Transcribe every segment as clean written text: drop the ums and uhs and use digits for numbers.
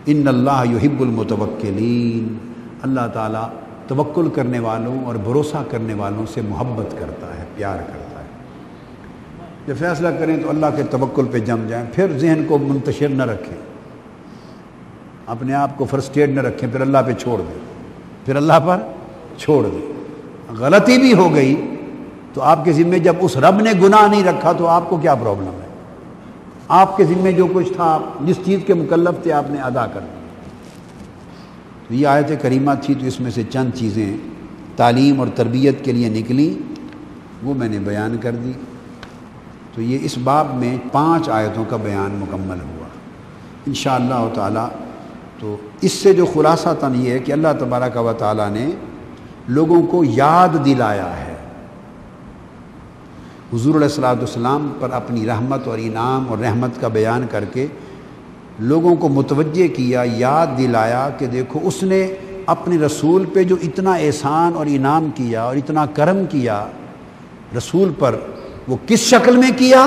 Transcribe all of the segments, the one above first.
ان اللہ یحب المتوکلین، اللہ تعالیٰ توکل کرنے والوں اور بھروسہ کرنے والوں سے محبت کرتا ہے، پیار کرتا ہے۔ جب فیصلہ کریں تو اللہ کے توکل پہ جم جائیں، پھر ذہن کو منتشر نہ رکھیں، اپنے آپ کو فرسٹریٹ نہ رکھیں، پھر اللہ پہ چھوڑ دیں، پھر اللہ پر چھوڑ دیں۔ غلطی بھی ہو گئی تو آپ کے ذمے جب اس رب نے گناہ نہیں رکھا تو آپ کو کیا پرابلم ہے؟ آپ کے ذمے جو کچھ تھا، جس چیز کے مکلف تھے، آپ نے ادا کر دیا۔ تو یہ آیت کریمہ تھی، تو اس میں سے چند چیزیں تعلیم اور تربیت کے لیے نکلی، وہ میں نے بیان کر دی۔ تو یہ اس باب میں 5 آیتوں کا بیان مکمل ہوا انشاءاللہ تعالی۔ تو اس سے جو خلاصہ تن یہ ہے کہ اللہ تبارک و تعالی نے لوگوں کو یاد دلایا ہے، حضور علیہ الصلوۃ والسلام پر اپنی رحمت اور انعام اور رحمت کا بیان کر کے لوگوں کو متوجہ کیا، یاد دلایا کہ دیکھو اس نے اپنے رسول پہ جو اتنا احسان اور انعام کیا اور اتنا کرم کیا رسول پر، وہ کس شکل میں کیا؟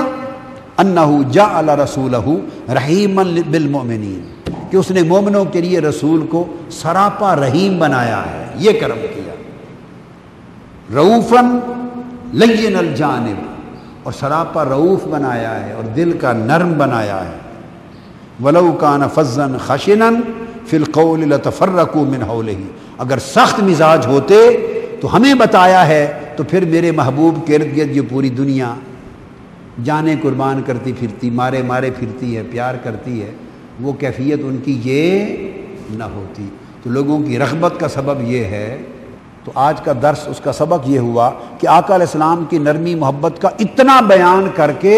انہ جعل رسولہ رحیما بالمؤمنین، کہ اس نے مومنوں کے لیے رسول کو سراپا رحیم بنایا ہے، یہ کرم کیا۔ رؤوفا لین الجانب، اور سراپا رؤوف بنایا ہے اور دل کا نرم بنایا ہے۔ وَلَوْ كَانَ فَظًّا خَشِنًا فِي الْقَوْلِ لَتَفَرَّقُوا مِنْ حَوْلِهِ، اگر سخت مزاج ہوتے تو ہمیں بتایا ہے، تو پھر میرے محبوب کے ارد گرد یہ پوری دنیا جانیں قربان کرتی پھرتی، مارے مارے پھرتی ہے، پیار کرتی ہے، وہ کیفیت ان کی یہ نہ ہوتی۔ تو لوگوں کی رغبت کا سبب یہ ہے۔ تو آج کا درس اس کا سبق یہ ہوا کہ آقا علیہ السلام کی نرمی محبت کا اتنا بیان کر کے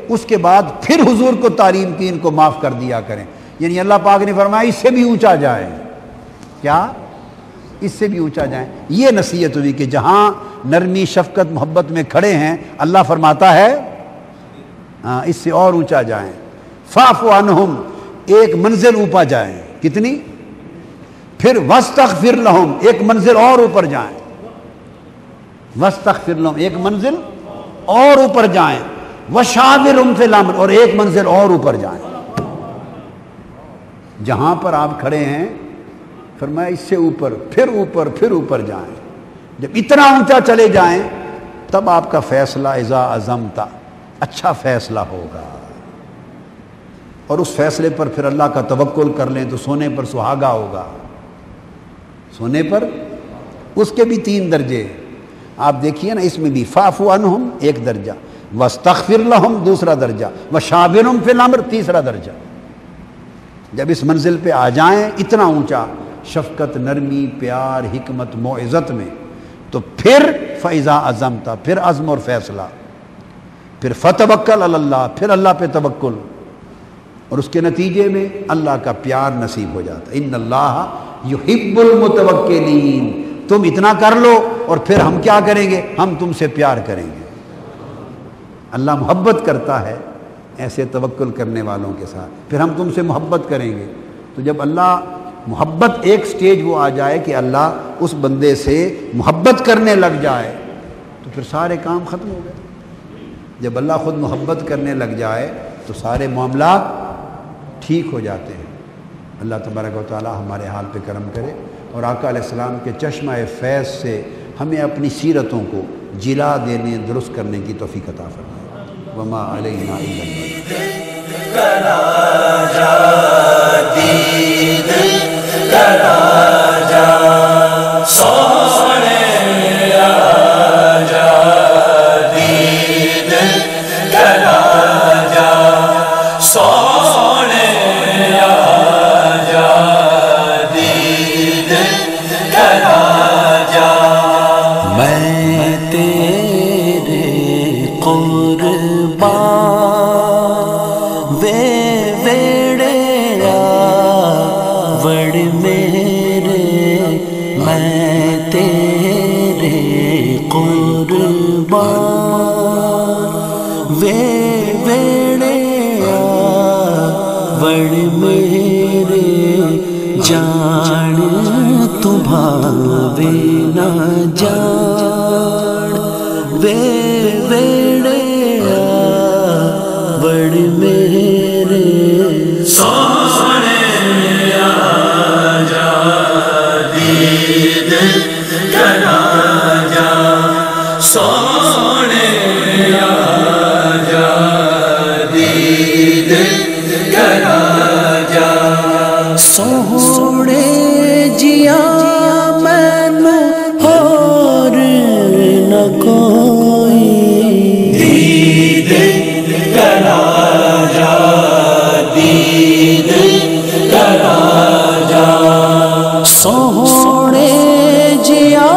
اس کے بعد پھر حضور کو تعلیم کی، ان کو معاف کر دیا کریں۔ یعنی اللہ پاک نے فرمایا اس سے بھی اونچا جائیں، کیا؟ اس سے بھی اونچا جائیں۔ یہ نصیحت ہوئی کہ جہاں نرمی شفقت محبت میں کھڑے ہیں، اللہ فرماتا ہے اس سے اور اونچا جائیں۔ فاعف عنہم، ایک منزل اوپر جائیں، کتنی؟ پھر واستغفر لہم، ایک منزل اور اوپر جائیں، واستغفر لہم، ایک منزل اور اوپر جائیں، وشاورہم فی الامر، اور ایک منزل اور اوپر جائیں۔ جہاں پر آپ کھڑے ہیں فرمایا اس سے اوپر، پھر اوپر، پھر اوپر جائیں۔ جب اتنا اونچا چلے جائیں تب آپ کا فیصلہ اذا عزمت، اچھا فیصلہ ہوگا، اور اس فیصلے پر پھر اللہ کا توکل کر لیں تو سونے پر سہاگا ہوگا۔ سونے پر اس کے بھی 3 درجے، آپ دیکھیے نا، اس میں بھی فاعف عنہم ایک درجہ، واستغفر لہم دوسرا درجہ، وشاورہم فی الامر تیسرا درجہ۔ جب اس منزل پہ آ جائیں اتنا اونچا، شفقت، نرمی، پیار، حکمت، موعظت میں، تو پھر فاذا عزمت، پھر عزم اور فیصلہ، پھر فتوکل علی اللہ، پھر اللہ پہ توکل، اور اس کے نتیجے میں اللہ کا پیار نصیب ہو جاتا ہے۔ ان اللہ یحب المتوکلین، تم اتنا کر لو اور پھر ہم کیا کریں گے؟ ہم تم سے پیار کریں گے۔ اللہ محبت کرتا ہے ایسے توکل کرنے والوں کے ساتھ، پھر ہم تم سے محبت کریں گے۔ تو جب اللہ محبت، ایک سٹیج وہ آ جائے کہ اللہ اس بندے سے محبت کرنے لگ جائے تو پھر سارے کام ختم ہو گئے۔ جب اللہ خود محبت کرنے لگ جائے تو سارے معاملات ٹھیک ہو جاتے ہیں۔ اللہ تبارک و تعالی ہمارے حال پہ کرم کرے، اور آقا علیہ السلام کے چشمہ فیض سے ہمیں اپنی سیرتوں کو جلا دینے، درست کرنے کی توفیق عطا فرمائے۔ وما علینا سونے سوڑے جیا مینو اور نہ کوئی دید کرا جا دید کرا جا سوڑے جیا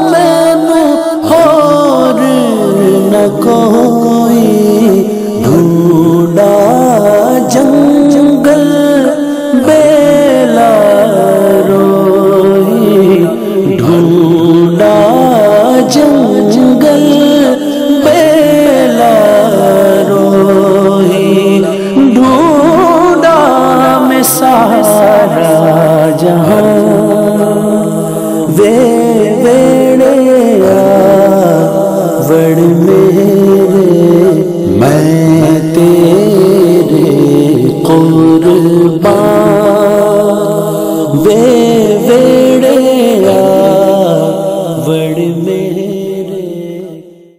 مینو اور نہ کوئی ڈھونڈا جنگل بیلا روئی ڈھونڈا جنگل بیلا روئی ڈھونڈا میں سارا جہاں ویڑے وڑ میرے میں تیرے قربان وے